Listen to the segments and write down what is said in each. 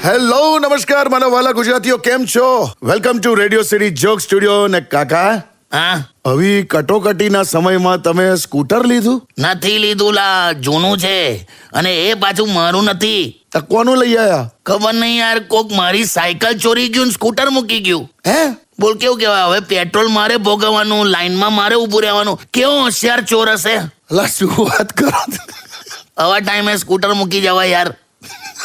Hello નમસ્કાર મારા વાલા ગુજરાતીઓ, કેમ છો? Welcome to radio city joke studio. ને કાકા, હા, હવે કટોકટીના સમયમાં તમે સ્કૂટર લીધું? નથી લીધું લા, જૂનું છે અને એ પાછું મારું નથી. તો કોનું લઈ આયા? ખબર નહીં યાર, કોક મારી સાયકલ ચોરી ગયું ને સ્કૂટર મૂકી ગયું. હે? બોલ કેવું કહેવાય, હવે પેટ્રોલ મારે ભોગવવાનું, લાઈનમાં મારે ઊભું રહેવાનું. કેવો હોશિયાર ચોર હશે. અલા શું વાત કરો? આવા ટાઈમે સ્કૂટર મૂકી જવાય યાર.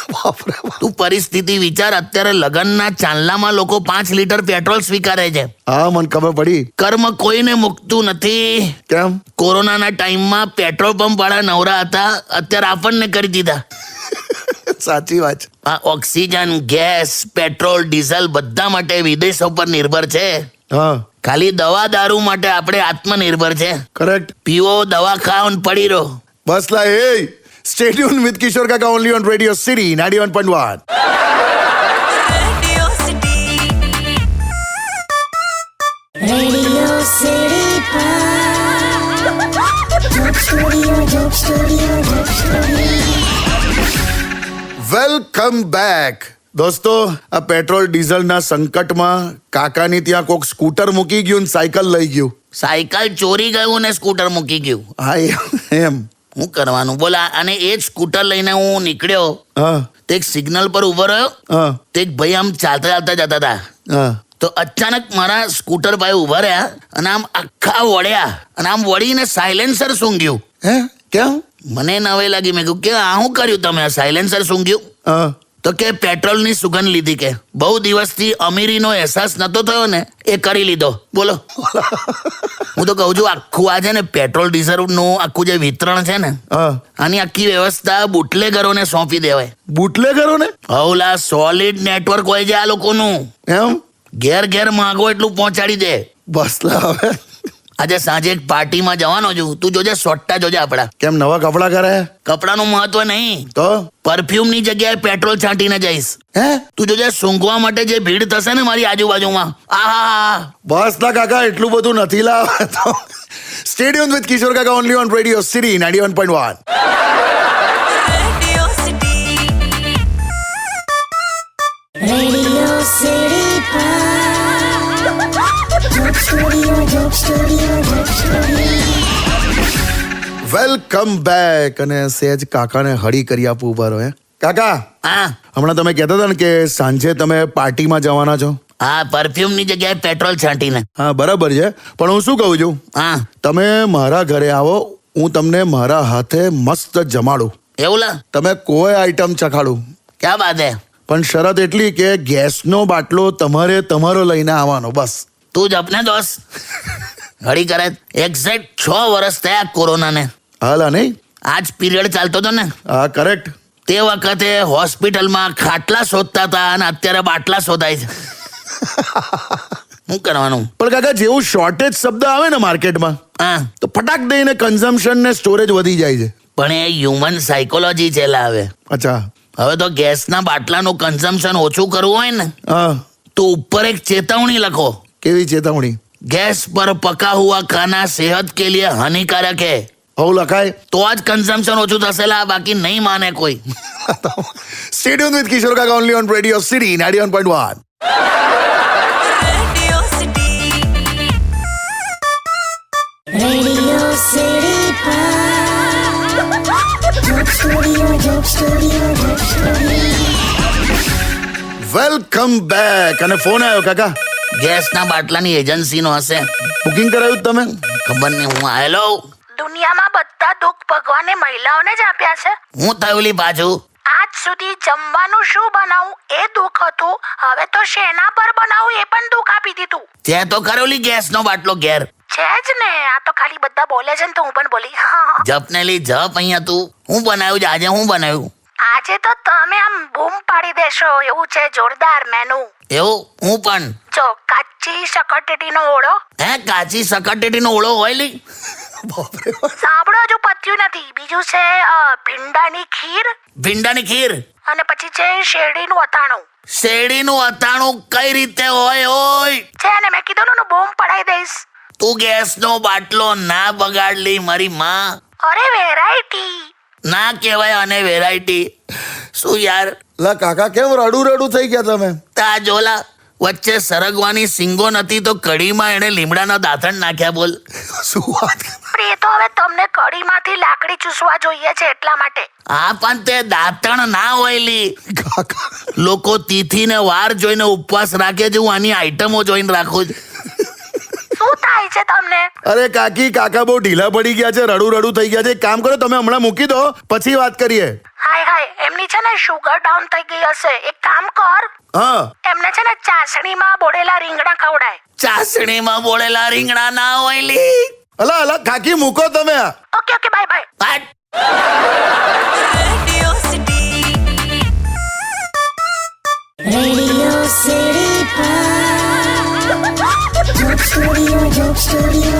બાપરે બાપ. તું પરિસ્થિતિ વિચાર, અત્યારે લગનના ચાંદલામાં લોકો 5 લીટર પેટ્રોલ સ્વીકારે છે. હા, મને ખબર પડી. કર્મ કોઈને મૂકતું નથી. કેમ? કોરોનાના ટાઈમમાં પેટ્રોલ પંપ વાળા નવરા હતા, અત્યારે આપણને કરી દીધા. સાચી વાત છે. આ ઓક્સિજન, ગેસ, પેટ્રોલ, ડીઝલ બધા માટે વિદેશો પર નિર્ભર છે. હા, ખાલી દવા દારૂ માટે આપણે આત્મનિર્ભર છે. કરેક્ટ. પીવો, દવા ખાઓ ને પડી રહો. બસ લા, એ સ્ટે ટ્યુન વિથ કિશોર કાકા only on radio city 91.1. Radio City Joke Studio. Welcome back દોસ્તો. આ પેટ્રોલ ડીઝલના સંકટમાં કાકાની ત્યાં કોક સ્કૂટર મૂકી ગયું ને સાયકલ લઈ ગયું. સાયકલ ચોરી ગયું ને સ્કૂટર મૂકી ગયું. હા એમ. શું કરવાનું બોલા? અને એ જ સ્કૂટર લઈને હું નીકળ્યો. હા તો એક સિગ્નલ પર ઉભો રહ્યો. હા તો એક ભાઈ આમ ચાલતા ચાલતા જતા હતા. હા. તો અચાનક મારા સ્કૂટર ભાઈ ઉભા રહ્યા અને આમ આખા વળ્યા અને આમ વળીને સાયલેન્સર સૂંઘ્યું. હે? કેમ? મને નવાઈ લાગી. મેં કહ્યું કે આ શું કર્યું તમે? આ સાયલેન્સર સૂંઘ્યું? હા. તો કે પેટ્રોલની સુગંધ લીધી. કે બહુ દિવસથી અમીરીનો અહેસાસ નતો થયો ને, એ કરી લીધો. બોલો. હું તો કહું છું, આખું આ છે ને પેટ્રોલ ડીઝલનું આખું જે વિતરણ છે ને, હા. આની આખી વ્યવસ્થા બુટલેગરોને સોંપી દેવાય. બુટલેગરો ને? હવલા સોલિડ નેટવર્ક હોય છે આ લોકોનું. એમ? ઘેર ઘેર માંગો એટલું પહોંચાડી દે. બસ લા હવે. આજે સાંજે એક પાર્ટીમાં જવાનો છું, તું જોજે સોટ્ટા જોજે આપડા. કેમ, નવા કપડા કરે? કપડાનું મહત્વ નહીં, તો પરફ્યુમની જગ્યાએ પેટ્રોલ છાંટીને જઈશ. હે? તું જોજે સૂંઘવા માટે જે ભીડ થશે ને મારી આજુબાજુમાં. આહા. બસ લા કાકા, એટલું બધું નથી લા. સ્ટે ટ્યુન વિથ કિશોર કાકા only on radio city 91.1. Radio City Joke Studio. Welcome back. અને સહેજ કાકાને હળી કરી આપું. ઉભા રહો. હે કાકા, હા હમણાં તમે કહેતા હતા ને કે સાંજે તમે પાર્ટીમાં જવાના છો. હા, પરફ્યુમની જગ્યાએ પેટ્રોલ છાંટીને. હા બરાબર છે, પણ હું શું કહું છું, હા, તમે મારા ઘરે આવો, હું તમને મારા હાથે મસ્ત જમાડું. એવું લા? તમે કોઈ આઈટમ ચખાડું, ક્યાં બાત હે? પણ શરત એટલી કે ગેસનો બાટલો તમારે તમારો લઈને આવવાનો. બસ. તું જ અપને દોસ્ત ઘડી કરે. એક્ઝેક્ટ 6 વર્ષ થયા કોરોનાને. હાલા નહીં? આજ પીરિયડ ચાલતો હતો ને, હા કરેક્ટ. તે વખતે હોસ્પિટલમાં ખાટલા શોધતા હતા અને અત્યારે બાટલા શોધાય છે. શું કરવાનું? પણ કાકા, જેવું શોર્ટેજ શબ્દ આવે ને માર્કેટમાં, હા, તો ફટાક દઈને કન્ઝમ્પશન ને સ્ટોરેજ વધી જાય છે. પણ એ હ્યુમન સાયકોલોજી છે લા. હવે અચ્છા. હવે તો ગેસના બાટલાનું કન્ઝમ્પશન ઓછું કરવું હોય ને, હા. તો ઉપર એક ચેતવણી લખો. કેવી ચેતવણી? गैस पर पका हुआ खाना सेहत के लिए हानिकारक है. હવ લખાય તો જ કન્ઝમ્પશન ઓછું થશે લા, બાકી નહીં માને કોઈ. સ્ટે ટ્યુન વિથ કિશોર કાકા only on radio city 91.1. Radio City Joke Studio. Welcome back. અને ફોન આવ્યો કાકા. ગેસના બાટલાની એજન્સીનો હશે. બુકિંગ કરાવ્યું તમે? ખબર નહીં. હું હેલો, દુનિયામાં બધા દુઃખ ભગવાને મહિલાઓને જ આપ્યા છે. હું થયુલી પાછું. આજ સુધી જમવાનું શું બનાવું એ દુઃખ હતું, હવે તો શેના પર બનાવું એ પણ દુઃખ આપી દીધું. તે તો કરોલી ગેસનો બાટલો ઘેર. છે જ ને, આ તો ખાલી બધા બોલે છે ને તો હું પણ બોલી. જપનેલી જપ અહીંયા તું. હું બનાવ્યું છે આજે? હું બનાવ્યું? આજે તો તમે આમ બૂમ પાડી દેશો એવું છે, જોરદાર મેનુ. એવું? હું પણ. જો કાચી શકટેટીનો ઓળો. હે? કાચી સકટેટીનો ઓળો હોય લી? સાંભળો, હજુ પત્યું નથી. બીજું છે ભીંડાની ખીર, ભીંડાની ખીર અને પછી છે શેરડીનું અથાણું. શેરડીનું અથાણું કઈ રીતે હોય? ઓય છે ને, મેં કીધું ને બૂમ પડાઈ દઈશ. તું ગેસનો બાટલો ના બગાડ લી મારી માં. અરે વેરાયટી. ના કહેવાય અને વેરાયટી. શું યાર, લા કાકા કેમ રડું થઈ ગયા તમે? તા જોલા વચ્ચે સરગવાની સિંગો નથી તો કઢીમાં એણે લીમડાના દાંતણ નાખ્યા. બોલ. શું વાત કરે? પણ એ તો હવે તમને કઢીમાંથી લાકડી ચૂસવા જોઈએ છે એટલા માટે. હા, પણ તે દાંતણ ના હોય લી. કાકા લોકો તિથિને વાર જોઈને ઉપવાસ રાખે છે, હું આની આઈટમો જોઈને રાખું છું. શું થાય છે તમને? અરે કાકા બહુ ઢીલા પડી ગયા છે, રડું થઈ ગયા છે. એક કામ કરો, તમે હમણાં મૂકી દો, પછી વાત કરીએ. હાય એમની છે ને શુગર ડાઉન થઈ ગઈ હશે. એક કામ કર, હા એમને છે ને ચાસણીમાં બોળેલા રીંગણા ખવડાય. ચાસણીમાં બોળેલા રીંગણા ના હોય લી. અલા કાકી મૂકો તમે. Okay bye. હાટ. Radio City Joke Studio.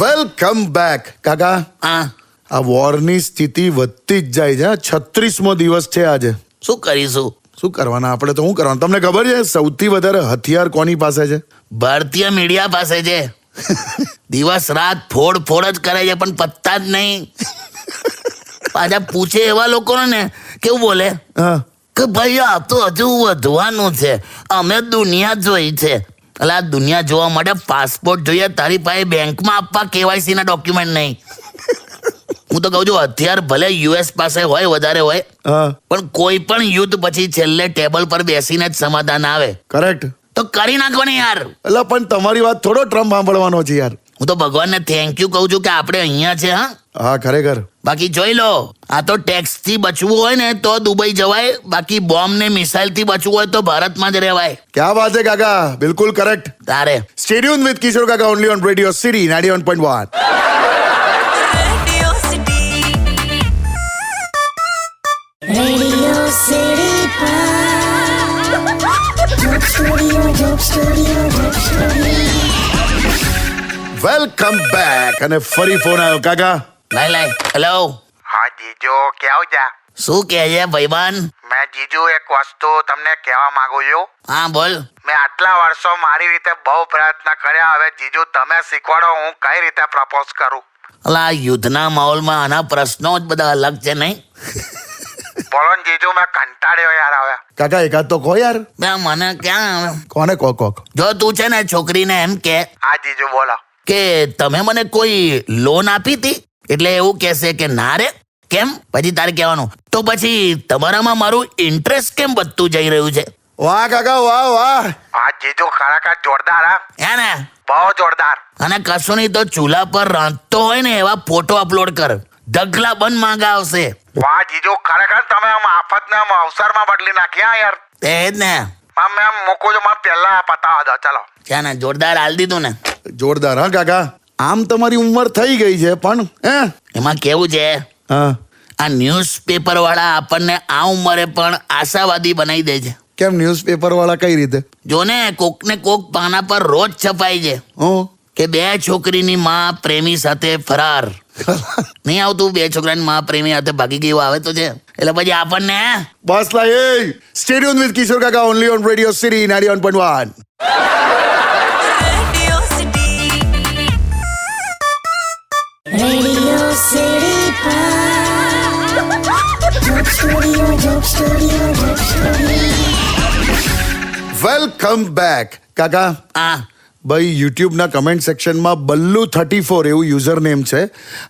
Welcome back. કાકા હા, આ વોરની સ્થિતિ વધતી જ જાય છે. 36મો દિવસ છે આજે. શું કરીશું? શું કરવાના આપણે તો? શું કરવાનું? તમને ખબર છે સૌથી વધારે હથિયાર કોની પાસે છે? ભારતીય મીડિયા પાસે છે. દિવસ રાત ફોડ જ કરે છે પણ પત્તા જ નહીં. પાછા પૂછે એવા લોકોને ને કેવું બોલે હા કે ભાઈ આ તો હજુ વધવાનું છે, અમે દુનિયા જોઈ છે. એટલે આ દુનિયા જોવા માટે પાસપોર્ટ જોઈએ, તારી પાસે બેંકમાં આપવા કેવાયસી ના ડોક્યુમેન્ટ નહીં. હું તો કહું છું હથિયાર ભલે યુએસ પાસે હોય, વધારે હોય, હા પણ કોઈ પણ યુદ્ધ પછી છેલ્લે ટેબલ પર બેસીને જ સમાધાન આવે. કરેક્ટ. તો કરી નાખવાની યાર. એટલે પણ તમારી વાત થોડો ટ્રમ્પ સાંભળવાનો છે યાર. હું તો ભગવાનને થેન્ક યુ કહું છું કે આપણે અહીંયા છે. હા ખરેખર. બાકી જોઈ લો, આ તો ટેક્સ થી બચવું હોય ને તો દુબઈ જવાય, બાકી બોમ્બ ને મિસાઇલ થી બચવું હોય તો ભારતમાં જ રહેવાય. ક્યાં વાત છે કાકા, બિલકુલ કરેક્ટ. તારે Stay tuned with Kishore Kaka only on Radio City 91.1. Radio City Joke Studio. Welcome back. અને ફરી ફોન આવ્યો કાકા. લાય હેલો. હા જીજુ, કેવું છે? શું કહે છે ભાઈબાન? મેં જીજુ એક વસ્તુ તમને કહેવા માંગુ છું. હા બોલ. મેં આટલા વર્ષો મારી રીતે બહુ પ્રયત્ન કર્યા, હવે જીજુ તમે શીખવાડો હું કઈ રીતે પ્રપોઝ કરું. અલા યુદ્ધના માહોલમાં આના પ્રશ્નો જ બધા અલગ છે નહીં? બોલો ને જીજુ, મેં કંટાળ્યો યાર હવે. કાકા એકાદ તો કહો યાર. બે મને ક્યાં આવે? કોને કોક. જો તું છે ને છોકરીને એમ કે હા જીજુ બોલો. કે તમે મને કોઈ લોન આપી હતી, એટલે એવું કહેશે કે ના રે કેમ, પછી તારે કહેવાનું તો પછી તમારામાં મારું ઇન્ટરેસ્ટ કેમ વધતું જઈ રહ્યું છે? વાહ કાકા વાહ. હા જીજુ, ખરેખર જોરદાર હા, હે ને? બહુ જોરદાર. અને કશું નહીં તો ચૂલા પર રાંધતો હોય ને એવા ફોટો અપલોડ કર, ઢગલા બંધ માંગા આવશે. વાહ જીજુ, ખરેખર તમે આમ આફતને આમ અવસરમાં બદલી નાખી હા યાર. તે જ ને. આમ મેં મૂકું છું, મને પહેલા પતાવા દો. ચલો છે ને, જોરદાર હાલ દીધું ને. જોરદાર. હા કાકા, આમ તમારી ઉંમર થઈ ગઈ છે પણ એમાં કેવું છે, હા આ ન્યૂઝપેપર વાળા આપણને આ ઉંમરે પણ આશાવાદી બનાવી દે છે. કેમ ન્યૂઝપેપર વાળા કઈ રીતે? જો ને કોક ને કોક પાના પર રોજ છપાય છે હું કે 2 છોકરીની માં પ્રેમી સાથે ફરાર. નહીં આવતું 2 છોકરાની માં પ્રેમી સાથે ભાગી ગઈ આવે તો છે. એટલે પછી આપણને બસ લાય. Stay tuned with Kishore Kaka only on Radio City 91.1. Radio City Joke Studio. Welcome back. કાકા આ ભાઈ યુટ્યુબના કમેન્ટ સેક્શનમાં બલ્લુ34 એવું યુઝર નેમ છે,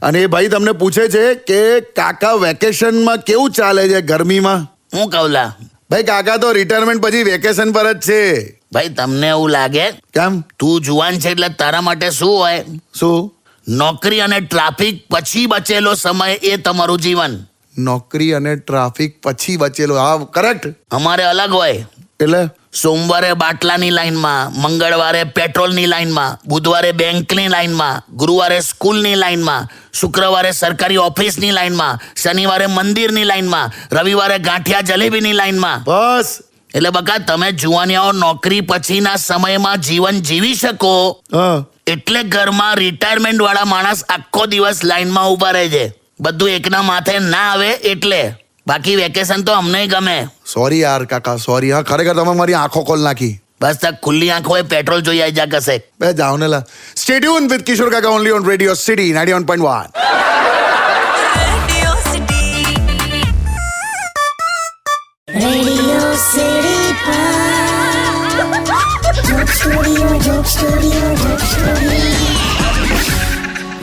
અને એ ભાઈ તમને પૂછે છે કે કાકા વેકેશનમાં કેવું ચાલે છે ગરમીમાં? હું કવલા ભાઈ કાકા તો રિટાયરમેન્ટ પછી વેકેશન પર જ છે. ભાઈ તમને એવું લાગે કેમ? તું જુવાન છે એટલે તારા માટે શું હોય? શું? નોકરી અને ટ્રાફિક પછી બચેલો સમય એ તમારું જીવન. નોકરી અને ટ્રાફિક પછી બચેલો, હા કરેક્ટ. અમારે અલગ હોય. એટલે સોમવારે બાટલાની લાઈનમાં, મંગળવારે પેટ્રોલની લાઈનમાં, બુધવારે બેંકની લાઈનમાં, ગુરુવારે સ્કૂલની લાઈનમાં, શુક્રવારે સરકારી ઓફિસની લાઈનમાં, શનિવારે મંદિરની લાઈનમાં, રવિવારે ગાંઠિયા જલેબીની લાઈનમાં. બસ. એટલે બકા તમે જુવાનિયાઓ નોકરી પછીના સમયમાં જીવન જીવી શકો હા એટલે ઘરમાં રિટાયરમેન્ટ વાળા માણસ આખો દિવસ લાઈનમાં ઉભા રહે છે. બધું એકના માથે ના આવે એટલે. બાકી વેકેશન તો અમને ગમે. સોરી યાર કાકા, સોરી. હા ખરેખર તમે મારી આંખો ખોલ નાખી. બસ તક ખુલ્લી આંખો એ પેટ્રોલ જોઈ આવી જા કશે. બે જાઓ ને લા. Stay tuned with Kishore Kaka only on Radio City 91.1. Joke Studio, Joke Studio.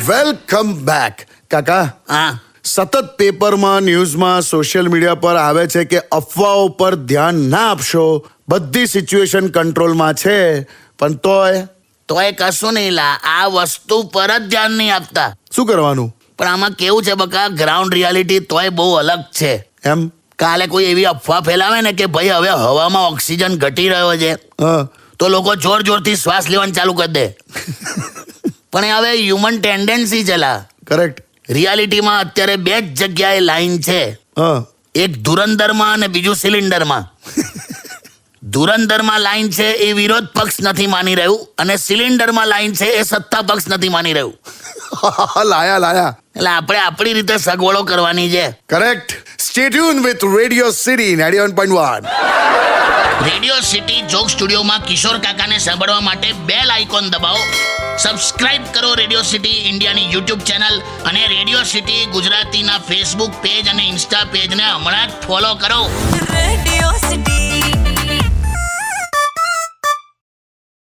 Welcome back કાકા. હા સતત પેપરમાં, ન્યૂઝમાં, સોશિયલ મીડિયા પર આવે છે કે અફવાઓ પર ધ્યાન ના આપશો, બધી સિચ્યુએશન કંટ્રોલમાં છે, પણ તોય કશું નહીં લા, આ વસ્તુ પર જ ધ્યાન નહીં આપતા. શું કરવાનું પણ આમાં કેવું છે બકા, ગ્રાઉન્ડ રિયાલિટી તોય બહુ અલગ છે. એમ? કાલે કોઈ એવી અફવા ફેલાવે ને કે ભાઈ હવે હવામાં ઓક્સિજન ઘટી રહ્યો છે, હા, તો લોકો જોર જોરથી શ્વાસ લેવાનું ચાલુ કરી દે. પણ એ હવે હ્યુમન ટેન્ડન્સી છે લા. કરેક્ટ. રિયાલિટીમાં અત્યારે બે જ જગ્યાએ લાઈન છે, હા, એક ધુરંધરમાં અને બીજું સિલિન્ડરમાં. ધુરંધરમાં લાઈન છે એ વિરોધ પક્ષ નથી માની રહ્યું, અને સિલિન્ડરમાં લાઈન છે એ સત્તા પક્ષ નથી માની રહ્યું. લાયા. એટલે આપણે આપણી રીતે સગવડો કરવાની છે. Correct. Stay tune with radio city 91.1. Radio city joke સ્ટુડિયોમાં કિશોર કાકાને સાંભળવા માટે બેલ આઇકોન દબાવો, સબસ્ક્રાઇબ કરો રેડિયો સિટી ઇન્ડિયાની યુટ્યુબ ચેનલ, અને રેડિયો સિટી ગુજરાતીના ફેસબુક પેજ અને ઇન્સ્ટા પેજને હમણાં જ ફોલો કરો. રેડિયો